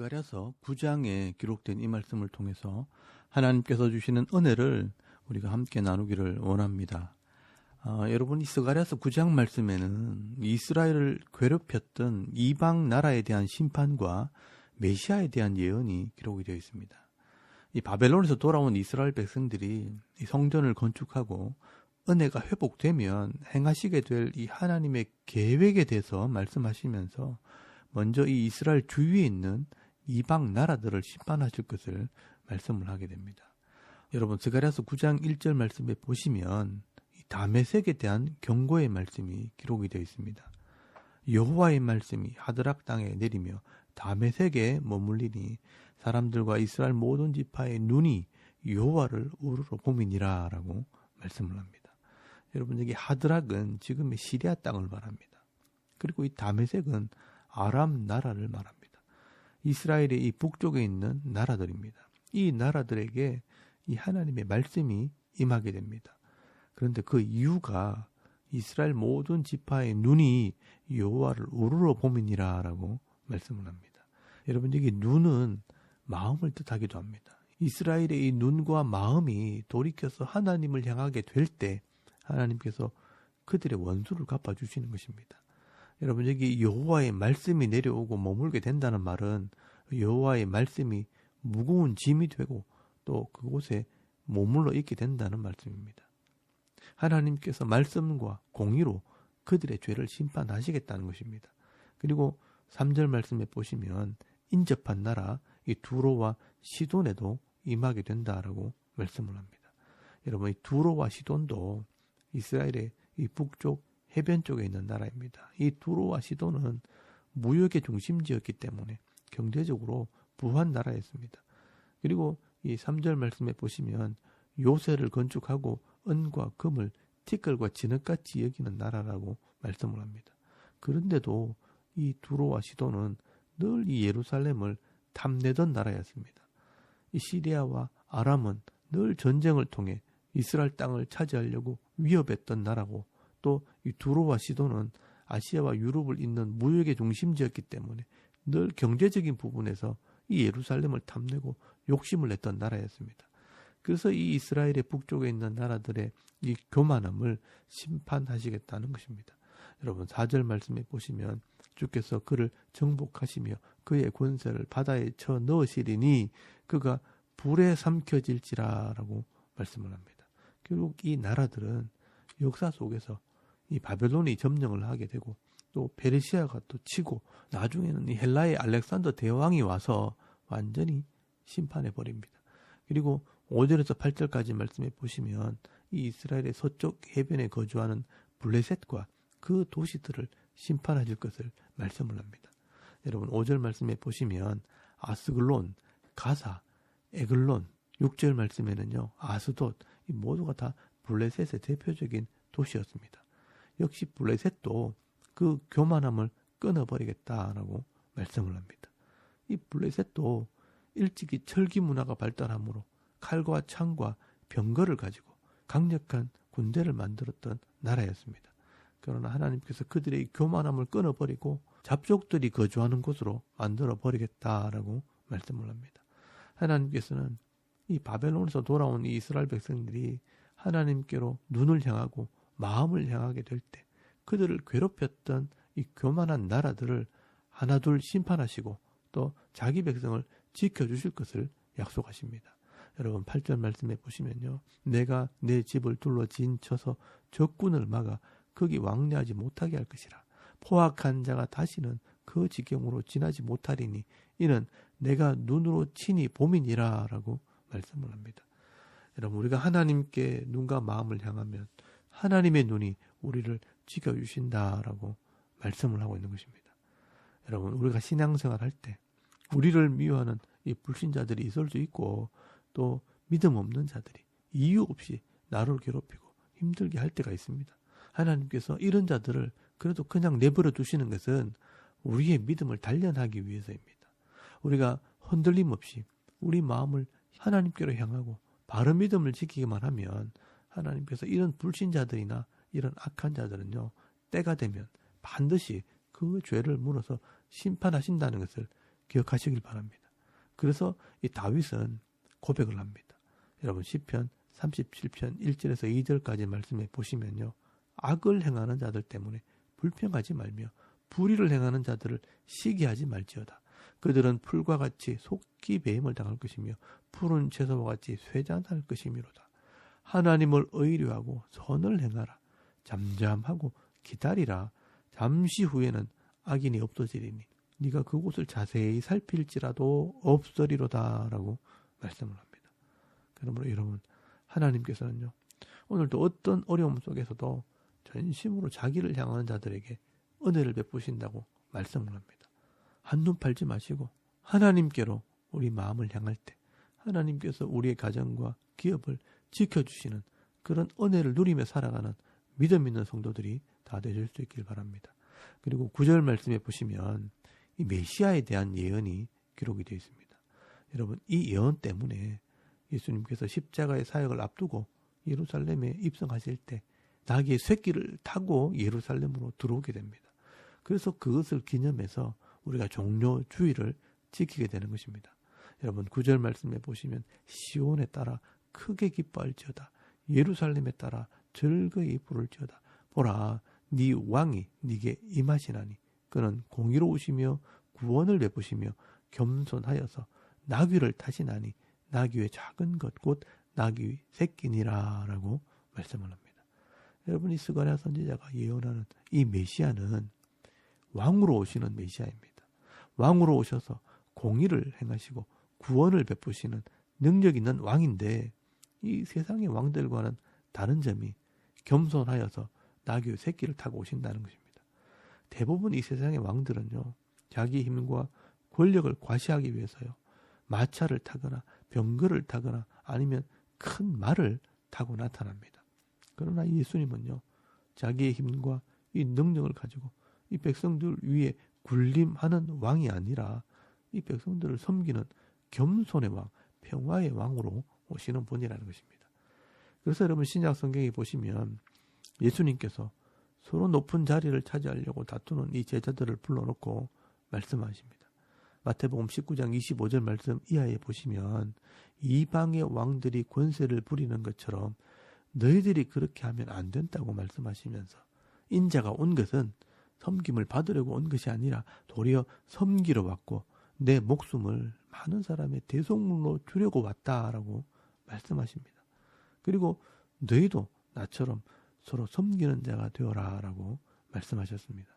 스가랴서 9장에 기록된 이 말씀을 통해서 하나님께서 주시는 은혜를 우리가 함께 나누기를 원합니다. 여러분, 이 스가랴서 9장 말씀에는 이스라엘을 괴롭혔던 이방 나라에 대한 심판과 메시아에 대한 예언이 기록이 되어 있습니다. 이 바벨론에서 돌아온 이스라엘 백성들이 이 성전을 건축하고 은혜가 회복되면 행하시게 될 이 하나님의 계획에 대해서 말씀하시면서 먼저 이 이스라엘 주위에 있는 이방 나라들을 심판하실 것을 말씀을 하게 됩니다. 여러분, 스가랴서 9장 1절 말씀에 보시면 이 다메섹에 대한 경고의 말씀이 기록이 되어 있습니다. 여호와의 말씀이 하드락 땅에 내리며 다메섹에 머물리니 사람들과 이스라엘 모든 지파의 눈이 여호와를 우러러 봄이니라 라고 말씀을 합니다. 여러분, 여기 하드락은 지금의 시리아 땅을 말합니다. 그리고 이 다메섹은 아람 나라를 말합니다. 이스라엘의 이 북쪽에 있는 나라들입니다. 이 나라들에게 이 하나님의 말씀이 임하게 됩니다. 그런데 그 이유가 이스라엘 모든 지파의 눈이 여호와를 우러러 봄이니라 라고 말씀을 합니다. 여러분, 여기 눈은 마음을 뜻하기도 합니다. 이스라엘의 이 눈과 마음이 돌이켜서 하나님을 향하게 될 때 하나님께서 그들의 원수를 갚아주시는 것입니다. 여러분, 여기 여호와의 말씀이 내려오고 머물게 된다는 말은 여호와의 말씀이 무거운 짐이 되고 또 그곳에 머물러 있게 된다는 말씀입니다. 하나님께서 말씀과 공의로 그들의 죄를 심판하시겠다는 것입니다. 그리고 3절 말씀에 보시면 인접한 나라 이 두로와 시돈에도 임하게 된다라고 말씀을 합니다. 여러분, 이 두로와 시돈도 이스라엘의 이 북쪽 해변 쪽에 있는 나라입니다. 이 두로와 시돈은 무역의 중심지였기 때문에 경제적으로 부한 나라였습니다. 그리고 이 3절 말씀에 보시면 요새를 건축하고 은과 금을 티끌과 진흙같이 여기는 나라라고 말씀을 합니다. 그런데도 이 두로와 시돈은 늘 이 예루살렘을 탐내던 나라였습니다. 이 시리아와 아람은 늘 전쟁을 통해 이스라엘 땅을 차지하려고 위협했던 나라고, 또 이 두로와 시돈은 아시아와 유럽을 잇는 무역의 중심지였기 때문에 늘 경제적인 부분에서 이 예루살렘을 탐내고 욕심을 냈던 나라였습니다. 그래서 이 이스라엘의 북쪽에 있는 나라들의 이 교만함을 심판하시겠다는 것입니다. 여러분, 4절 말씀에 보시면 주께서 그를 정복하시며 그의 권세를 바다에 쳐 넣으시리니 그가 불에 삼켜질지라 라고 말씀을 합니다. 결국 이 나라들은 역사 속에서 이 바벨론이 점령을 하게 되고 또 페르시아가 또 치고 나중에는 이 헬라의 알렉산더 대왕이 와서 완전히 심판해 버립니다. 그리고 5절에서 8절까지 말씀해 보시면 이 이스라엘의 서쪽 해변에 거주하는 블레셋과 그 도시들을 심판하실 것을 말씀을 합니다. 여러분, 5절 말씀에 보시면 아스글론, 가사, 에글론, 6절 말씀에는요 아스돗, 이 모두가 다 블레셋의 대표적인 도시였습니다. 역시 블레셋도 그 교만함을 끊어버리겠다라고 말씀을 합니다. 이 블레셋도 일찍이 철기 문화가 발달함으로 칼과 창과 병거를 가지고 강력한 군대를 만들었던 나라였습니다. 그러나 하나님께서 그들의 교만함을 끊어버리고 잡족들이 거주하는 곳으로 만들어버리겠다라고 말씀을 합니다. 하나님께서는 이 바벨론에서 돌아온 이 이스라엘 백성들이 하나님께로 눈을 향하고 마음을 향하게 될 때 그들을 괴롭혔던 이 교만한 나라들을 하나둘 심판하시고 또 자기 백성을 지켜주실 것을 약속하십니다. 여러분, 8절 말씀에 보시면요, 내가 내 집을 둘러 진쳐서 적군을 막아 거기 왕래하지 못하게 할 것이라. 포악한 자가 다시는 그 지경으로 지나지 못하리니 이는 내가 눈으로 친히 봄이니라 라고 말씀을 합니다. 여러분, 우리가 하나님께 눈과 마음을 향하면 하나님의 눈이 우리를 지켜주신다라고 말씀을 하고 있는 것입니다. 여러분, 우리가 신앙생활 할 때 우리를 미워하는 이 불신자들이 있을 수 있고 또 믿음 없는 자들이 이유 없이 나를 괴롭히고 힘들게 할 때가 있습니다. 하나님께서 이런 자들을 그래도 그냥 내버려 두시는 것은 우리의 믿음을 단련하기 위해서입니다. 우리가 흔들림 없이 우리 마음을 하나님께로 향하고 바른 믿음을 지키기만 하면 하나님께서 이런 불신자들이나 이런 악한 자들은요, 때가 되면 반드시 그 죄를 물어서 심판하신다는 것을 기억하시길 바랍니다. 그래서 이 다윗은 고백을 합니다. 여러분 시편 37편 1절에서 2절까지 말씀해 보시면요. 악을 행하는 자들 때문에 불평하지 말며 불의를 행하는 자들을 시기하지 말지어다. 그들은 풀과 같이 속기 배임을 당할 것이며 푸른 채소와 같이 쇠잔할 것이미로다. 하나님을 의뢰하고 선을 행하라. 잠잠하고 기다리라. 잠시 후에는 악인이 없어지리니 네가 그곳을 자세히 살필지라도 없으리로다 라고 말씀을 합니다. 그러므로 여러분 하나님께서는요. 오늘도 어떤 어려움 속에서도 전심으로 자기를 향하는 자들에게 은혜를 베푸신다고 말씀을 합니다. 한눈 팔지 마시고 하나님께로 우리 마음을 향할 때 하나님께서 우리의 가정과 기업을 지켜주시는 그런 은혜를 누리며 살아가는 믿음 있는 성도들이 다 되실 수 있길 바랍니다. 그리고 9절 말씀에 보시면 이 메시아에 대한 예언이 기록이 되어 있습니다. 여러분 이 예언 때문에 예수님께서 십자가의 사역을 앞두고 예루살렘에 입성하실 때 나귀의 새끼를 타고 예루살렘으로 들어오게 됩니다. 그래서 그것을 기념해서 우리가 종려 주일을 지키게 되는 것입니다. 여러분 9절 말씀에 보시면 시온에 따라 크게 기뻐할지어다. 예루살렘에 따라 즐거이 부를지어다. 보라 네 왕이 네게 임하시나니 그는 공의로우시며 구원을 베푸시며 겸손하여서 나귀를 타시나니 나귀의 작은 것 곧 나귀 새끼니라 라고 말씀을 합니다. 여러분 이 스가랴 선지자가 예언하는 이 메시아는 왕으로 오시는 메시아입니다. 왕으로 오셔서 공의를 행하시고 구원을 베푸시는 능력 있는 왕인데 이 세상의 왕들과는 다른 점이 겸손하여서 나귀의 새끼를 타고 오신다는 것입니다. 대부분 이 세상의 왕들은요. 자기 힘과 권력을 과시하기 위해서요. 마차를 타거나 병거를 타거나 아니면 큰 말을 타고 나타납니다. 그러나 예수님은요. 자기의 힘과 이 능력을 가지고 이 백성들 위에 군림하는 왕이 아니라 이 백성들을 섬기는 겸손의 왕, 평화의 왕으로 오시는 분이라는 것입니다. 그래서 여러분 신약 성경에 보시면 예수님께서 서로 높은 자리를 차지하려고 다투는 이 제자들을 불러놓고 말씀하십니다. 마태복음 19장 25절 말씀 이하에 보시면 이방의 왕들이 권세를 부리는 것처럼 너희들이 그렇게 하면 안 된다고 말씀하시면서 인자가 온 것은 섬김을 받으려고 온 것이 아니라 도리어 섬기러 왔고 내 목숨을 많은 사람의 대속물로 주려고 왔다라고 말씀하십니다. 그리고 너희도 나처럼 서로 섬기는 자가 되어라라고 말씀하셨습니다.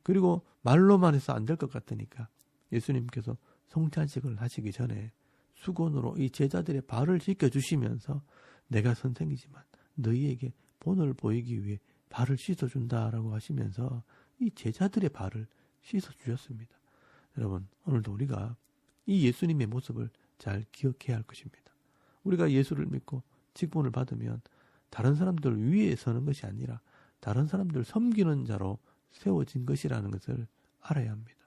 그리고 말로만 해서 안 될 것 같으니까 예수님께서 성찬식을 하시기 전에 수건으로 이 제자들의 발을 씻겨주시면서 내가 선생이지만 너희에게 본을 보이기 위해 발을 씻어준다라고 하시면서 이 제자들의 발을 씻어주셨습니다. 여러분 오늘도 우리가 이 예수님의 모습을 잘 기억해야 할 것입니다. 우리가 예수를 믿고 직분을 받으면 다른 사람들 위에 서는 것이 아니라 다른 사람들 섬기는 자로 세워진 것이라는 것을 알아야 합니다.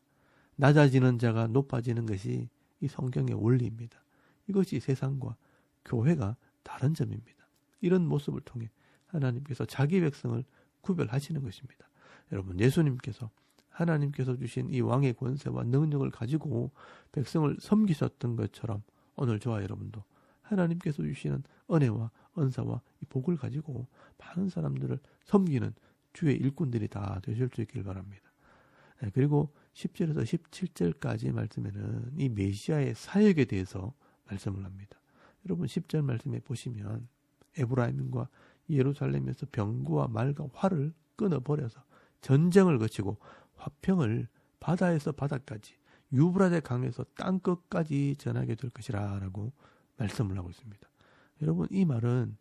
낮아지는 자가 높아지는 것이 이 성경의 원리입니다. 이것이 세상과 교회가 다른 점입니다. 이런 모습을 통해 하나님께서 자기 백성을 구별하시는 것입니다. 여러분 예수님께서 하나님께서 주신 이 왕의 권세와 능력을 가지고 백성을 섬기셨던 것처럼 오늘 저와 여러분도 하나님께서 주시는 은혜와 은사와 이 복을 가지고 많은 사람들을 섬기는 주의 일꾼들이 다 되실 수 있길 바랍니다. 그리고 10절에서 17절까지 말씀에는 이 메시아의 사역에 대해서 말씀을 합니다. 여러분 10절 말씀에 보시면 에브라임과 예루살렘에서 병거와 말과 활을 끊어버려서 전쟁을 거치고 화평을 바다에서 바다까지 유브라데 강에서 땅끝까지 전하게 될 것이라 라고 말씀을 하고 있습니다. 여러분 이 말은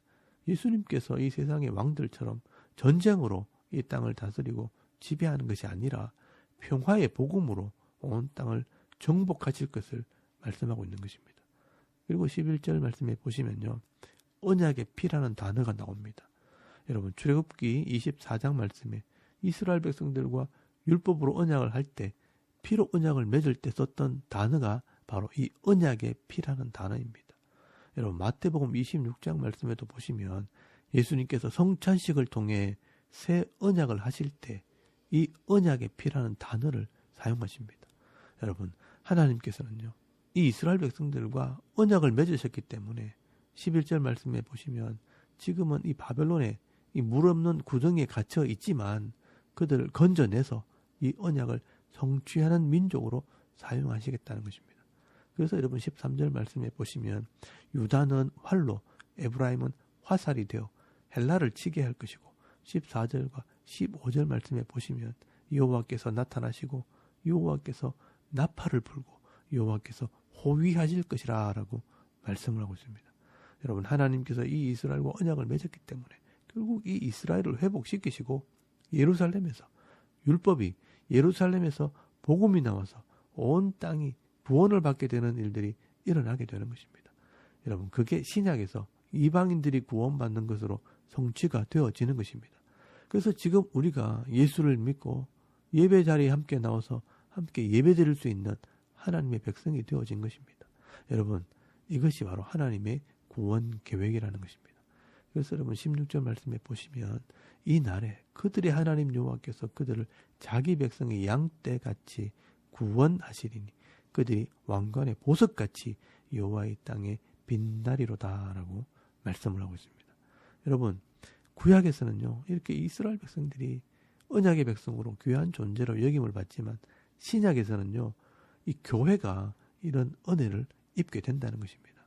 예수님께서 이 세상의 왕들처럼 전쟁으로 이 땅을 다스리고 지배하는 것이 아니라 평화의 복음으로 온 땅을 정복하실 것을 말씀하고 있는 것입니다. 그리고 11절 말씀에 보시면요. 언약의 피라는 단어가 나옵니다. 여러분 출애굽기 24장 말씀에 이스라엘 백성들과 율법으로 언약을 할 때 피로 언약을 맺을 때 썼던 단어가 바로 이 언약의 피라는 단어입니다. 여러분 마태복음 26장 말씀에도 보시면 예수님께서 성찬식을 통해 새 언약을 하실 때 이 언약의 피라는 단어를 사용하십니다. 여러분 하나님께서는요, 이 이스라엘 백성들과 언약을 맺으셨기 때문에 11절 말씀에 보시면 지금은 이 바벨론의 이 물 없는 구덩이에 갇혀 있지만 그들을 건져내서 이 언약을 성취하는 민족으로 사용하시겠다는 것입니다. 그래서 여러분 13절 말씀에 보시면 유다는 활로, 에브라임은 화살이 되어 헬라를 치게 할 것이고 14절과 15절 말씀에 보시면 여호와께서 나타나시고 여호와께서 나팔을 불고 여호와께서 호위하실 것이라 라고 말씀을 하고 있습니다. 여러분, 하나님께서 이 이스라엘과 언약을 맺었기 때문에 결국 이 이스라엘을 회복시키시고 예루살렘에서 율법이 예루살렘에서 복음이 나와서 온 땅이 구원을 받게 되는 일들이 일어나게 되는 것입니다. 여러분, 그게 신약에서 이방인들이 구원받는 것으로 성취가 되어지는 것입니다. 그래서 지금 우리가 예수를 믿고 예배 자리에 함께 나와서 함께 예배 드릴 수 있는 하나님의 백성이 되어진 것입니다. 여러분, 이것이 바로 하나님의 구원 계획이라는 것입니다. 그래서 여러분 16절 말씀에 보시면 이 날에 그들의 하나님 여호와께서 그들을 자기 백성의 양떼같이 구원하시리니 그들이 왕관의 보석같이 여호와의 땅에 빛나리로다라고 말씀을 하고 있습니다. 여러분, 구약에서는요, 이렇게 이스라엘 백성들이 언약의 백성으로 귀한 존재로 여김을 받지만 신약에서는요, 이 교회가 이런 은혜를 입게 된다는 것입니다.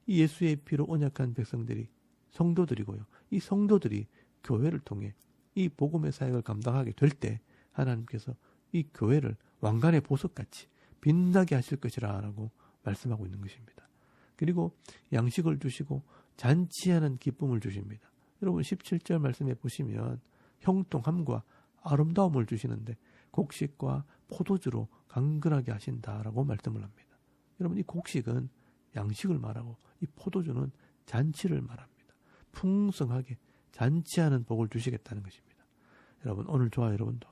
이 예수의 피로 언약한 백성들이 성도들이고요. 이 성도들이 교회를 통해 이 복음의 사역을 감당하게 될 때 하나님께서 이 교회를 왕관의 보석같이 빛나게 하실 것이라 라고 말씀하고 있는 것입니다. 그리고 양식을 주시고 잔치하는 기쁨을 주십니다. 여러분 17절 말씀에 보시면 형통함과 아름다움을 주시는데 곡식과 포도주로 강건하게 하신다라고 말씀을 합니다. 여러분, 이 곡식은 양식을 말하고 이 포도주는 잔치를 말합니다. 풍성하게 잔치하는 복을 주시겠다는 것입니다. 여러분, 오늘 저와 여러분도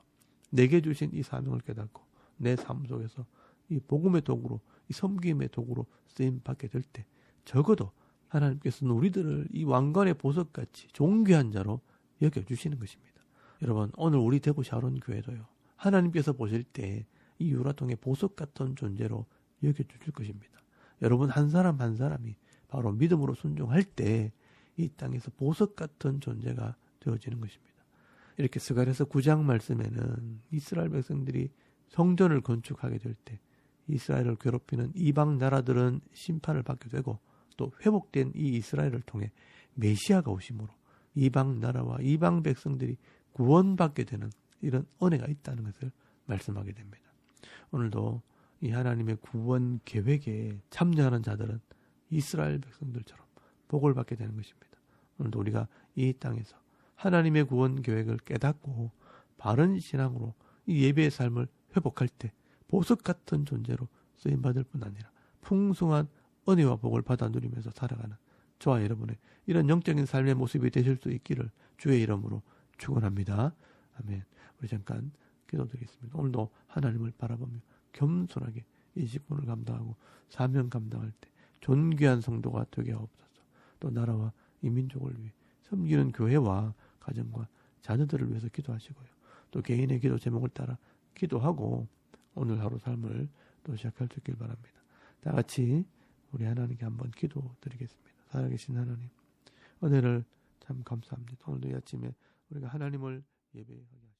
내게 주신 이 사명을 깨닫고 내 삶 속에서 이 복음의 도구로, 이 섬김의 도구로 쓰임 받게 될 때 적어도 하나님께서는 우리들을 이 왕관의 보석같이 존귀한 자로 여겨주시는 것입니다. 여러분, 오늘 우리 대구 샤론 교회도요, 하나님께서 보실 때 이 유라통의 보석 같은 존재로 여겨주실 것입니다. 여러분 한 사람 한 사람이 바로 믿음으로 순종할 때 이 땅에서 보석 같은 존재가 되어지는 것입니다. 이렇게 스가랴서 9장 말씀에는 이스라엘 백성들이 성전을 건축하게 될 때 이스라엘을 괴롭히는 이방 나라들은 심판을 받게 되고 또 회복된 이 이스라엘을 통해 메시아가 오심으로 이방 나라와 이방 백성들이 구원받게 되는 이런 은혜가 있다는 것을 말씀하게 됩니다. 오늘도 이 하나님의 구원 계획에 참여하는 자들은 이스라엘 백성들처럼 복을 받게 되는 것입니다. 오늘도 우리가 이 땅에서 하나님의 구원 계획을 깨닫고 바른 신앙으로 이 예배의 삶을 회복할 때 보석 같은 존재로 쓰임받을 뿐 아니라 풍성한 은혜와 복을 받아 누리면서 살아가는 저와 여러분의 이런 영적인 삶의 모습이 되실 수 있기를 주의 이름으로 축원합니다. 아멘. 우리 잠깐 기도드리겠습니다. 오늘도 하나님을 바라보며 겸손하게 이 직분을 감당하고 사명 감당할 때 존귀한 성도가 되게 하옵소서. 또 나라와 이 민족을 위해 섬기는 교회와 가정과 자녀들을 위해서 기도하시고요. 또 개인의 기도 제목을 따라 기도하고 오늘 하루 삶을 또 시작할 수 있길 바랍니다. 다 같이 우리 하나님께 한번 기도드리겠습니다. 살아계신 하나님, 은혜를 참 감사합니다. 오늘도 이 아침에 우리가 하나님을 예배하게